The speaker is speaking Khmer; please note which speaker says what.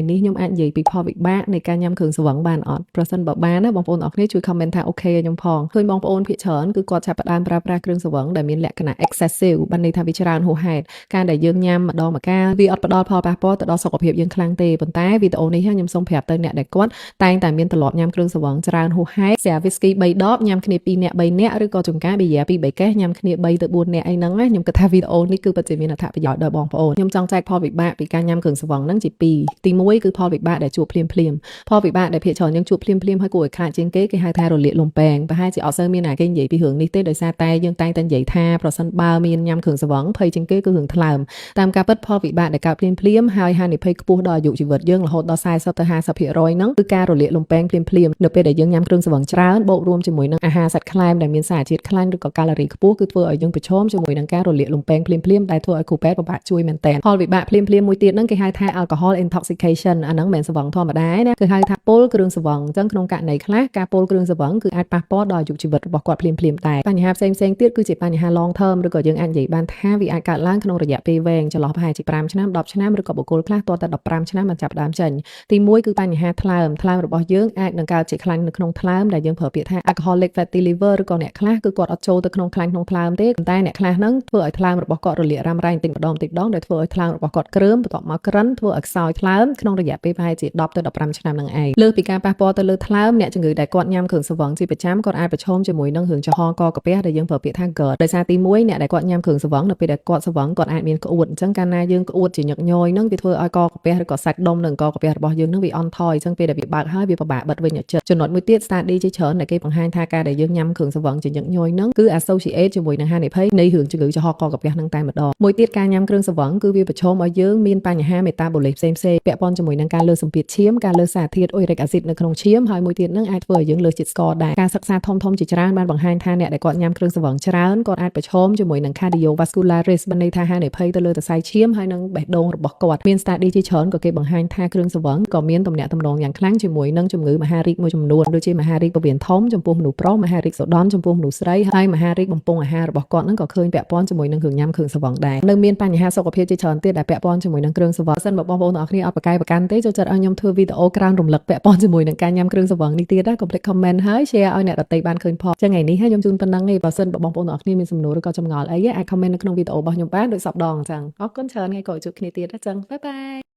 Speaker 1: នេះខ្ញុំអាចនិយាយពីផលវិបាកនៃការញ៉ាំគ្រឿងស្រវឹងបានអត់ប្រសិនបើបានណាបងប្អូនអរគ្នាជួយ comment ថាអូខេខ្ញុំផងឃើញបងប្អូនភាគច្រើនគឺគាត់ចាប់ផ្ដើមប្រើប្រាស់គ្រឿងស្រវឹងដែលមានលក្ខណៈ excessive បានន័យថាវាច្រើនហួសហេតុការដែលយើងញ៉ាំម្ដងម្កាលវាអត់ផ្ដល់ផលប៉ះពាល់ទៅដល់សុខភាពយើងខ្លាំងទេប៉ុន្តែវីដេអូនេះខ្ញុំសូមប្រាប់ទៅអ្នកដែលគាត់តែងតែមានទម្លាប់ញ៉ាំគ្រឿងស្រវឹងច្រើនហួសហេតុស្រា whisky 3 ដបញ៉ាំគ្នា2នាក់3នាក់ឬក៏ចង្កាប៊ីយ៉ា2 3កេសញ៉ាំគ្នា3ទៅ4នាក់អីហ្នឹងខ្ញុំគិតថាវីដេអូនេះគឺពិតជាមានអត្ថប្រយោជន៍ដល់បងប្អូនខ្ញុំចង់ចែកផលវិបាកពីការញ៉ាំគ្រឿងស្រវឹងហ្នឹងជាពីរទី1គឺផលវិបាកដែលជួបភ្លាមផលវិបាកដែលភាគច្រើនយើងជួបភ្លាមហើយគួរឲ្យខ្លាចជាងគេគេហៅថារលាកលំពែងប្រហែលជាអត់សូវមានអ្នកគេនិយាយពីរឿងនេះទេដោយសារតែយើងតែងតែនិយាយថាប្រសិនបើមានញ៉ាំគ្រឿងស្រវឹងភ័យជាងគេគឺរឿងថ្លើមតាមការពិតផលវិបាកដែលកើតភ្លាមហើយហានិភ័យខ្ពស់ដល់អាយុជីវិតយើងរហូតដល់40ទៅ50%ហ្នឹងគឺការរលាកលំពែងភ្លាមនៅពេលដែលយើងញ៉ាំគ្រឿងស្រវឹងច្រើនបូករួមជាមួយនឹងអាហារសាច់ខ្លែមដែលមានសារជាតិខ្លាញ់ឬក៏កាឡូរីខ្ពស់គឺធ្វើឲ្យយើងប្រឈមជាមួយនឹងការរលាកលំពែងភ្លាមដែលធ្វើឲ្យគ្រូពេទ្យពិបាកជួយមែនទែនផលវិបាកភ្លាមមួយទៀតហ្នឹងគេហៅថា alcohol intoxication អាហ្នឹងមិនមែនស្រវឹងធម្មតាណាគឺហៅថាពុលគ្រឿងស្រវឹងអញ្ចឹងក្នុងករណីខ្លះការពុលគ្រឿងស្រវឹងគឺអាចប៉ះពាល់ដល់អាយុជីវិតរបស់គាត់ភ្លាមដែរបញ្ហាផ្សេងទៀតគឺជាបញ្ហា long term ឬក៏យើងអាចនិយាយបានថាវាអាចកើតឡើងក្នុងរយៈពេលវែងចន្លោះប្រហែលជា5ឆ្នាំ10ឆ្នាំឬក៏បុគ្គលខ្លះទាល់តែ15ឆ្នាំបានចាប់ផ្ដើមចេញទី1គឺបញ្ហាថ្លើមរបស់យើងអាចនឹងកើតជាខ្លាញ់នៅក្នុងថ្លើមដែលយើងប្រើពាក្យថា alcoholic fatty liver ឬក៏អ្នកខ្លះគឺគាត់អត់ចូលទៅក្នុងខ្លាញ់ក្នុងថ្លើមទេប៉ុន្តែអ្នកខ្លះហ្នឹងធ្វើឲ្យថ្លើមរបស់គាត់រលាករ៉ាំរ៉ៃតិចម្ដងដែលធ្វើឲ្យថ្លើមរបស់គាត់គ្រើមបន្ទាប់មកក្រិនធ្វើឲ្យខ្សោយថ្លើមក្នុងរយៈពេលប្រហែលជា10ទៅ15ឆ្នាំហ្នឹងឯងលើសពីការប៉ះពាល់ទៅលើថ្លើមអ្នកជំងឺដែលគាត់ញ៉ាំគ្រឿងស្រវឹងជាប្រចាំគាត់អាចប្រឈមជាមួយនឹងរឿងចំហកកាពះដែលយើងប្រើពាក្យថា GERD ដោយសារទី1អ្នកដែលគាត់ញ៉ាំគ្រឿងស្រវឹងនៅពេលដែលគាត់ស្រវឹងគាត់អាចមានក្អួតអញ្ចឹងកាលណាយើងក្អួតជាញឹកញយហ្នឹងវាធ្វើឲ្យកកាពះឬក៏សាច់ដុំនិងកកាពះរបស់យើងហ្នឹងវាអន់ថយអញ្ចឹងពេលដែលវាបើកហើយវាពិបាកបិទវិញឲ្យជិតចំណុចមួយទៀត study ជាច្រើនដែលគេបង្ហាញថាការដែលយើងញ៉ាំគ្រឿងស្រវឹងជាញឹកញយហ្នឹងគឺ associate ជាមួយនឹងហានិភ័យនៃរឿងជំងឺចំហកកាពះហ្នឹងតែម្ដងមួយទៀតការញ៉ាំគ្រឿងស្រវឹងគឺវាប្រឈមឲ្យយើងមានបញ្ហា metabolic ផ្សេងពាក់ព័ន្ធជាមួយនឹងការលើសសម្ពាធឈាមការលើសសារធាតុ uric acid នៅក្នុងឈាមហើយមួយទៀតហ្នឹងអាចធ្វើឲ្យយើងលើសជាតិស្ករដែរការសិក្សាធំជាច្រើនបានបង្ហាញថាអ្នកដែលគាត់ញ៉ាំគ្រឿងស្រវឹងច្រើនគាត់អាចប្រឈមជាមួយនឹង cardiovascular risk បានន័យថាហានិភ័យទៅលើសរសៃឈាមហើយនិងបេះដូងរបស់គាត់មាន study ជាច្រើនក៏គេបង្ហាញថាគ្រឿងស្រវឹងក៏មានទំនាក់ទំនងយ៉ាងខ្លាំងជាមួយនឹងជំងឺមហារីកមួយចំនួនដូចជាមហារីកពោះវៀនធំចំពោះមនុស្សប្រុសមហារីកសូដនចំពោះមនុស្សស្រីហើយមហារីកបំពង់អាហាររបស់គាត់ហ្នឹងក៏ឃើញពាក់ព័ន្ធជាមួយនឹងគ្រឿងញ៉ាំគ្រឿងស្រវឹងដែរនៅមានបញ្ហាសុខភាពជាច្រើនទៀតដែលពាក់ព័ន្ធជាមួយនឹងគ្រឿងស្រវឹងសិនបើបងប្អូនទាំងអស់គ្នាអត់ប្រកែកប្រកាន់ទេចូលចិត្តឲ្យខ្ញុំធ្វើវីដេអូក្រានរំលឹកពាក់ព័ន្ធជាមួយនឹងការញ៉ាំគ្រឿងស្រវឹងនេះទៀតណាកុំភ្លេច comment ហើយ share ឲ្យអ្នកដទៃបានឃើញផងចឹងថ្ងៃនេះខ្ញុំជូនប៉ុណ្ណឹងទេបើសិនបើបងប្អូនទាំងអស់គ្នាមានសំណួរឬក៏ចម្ងល់អីអាច comment នៅក្នុងវីដេអូរបស់ខ្ញុំបានដូចសពដងអញ្ចឹងអរគុណច្រើនថ្ងៃក្រោយជួបគ្នាទៀតណាចឹងបាយបាយ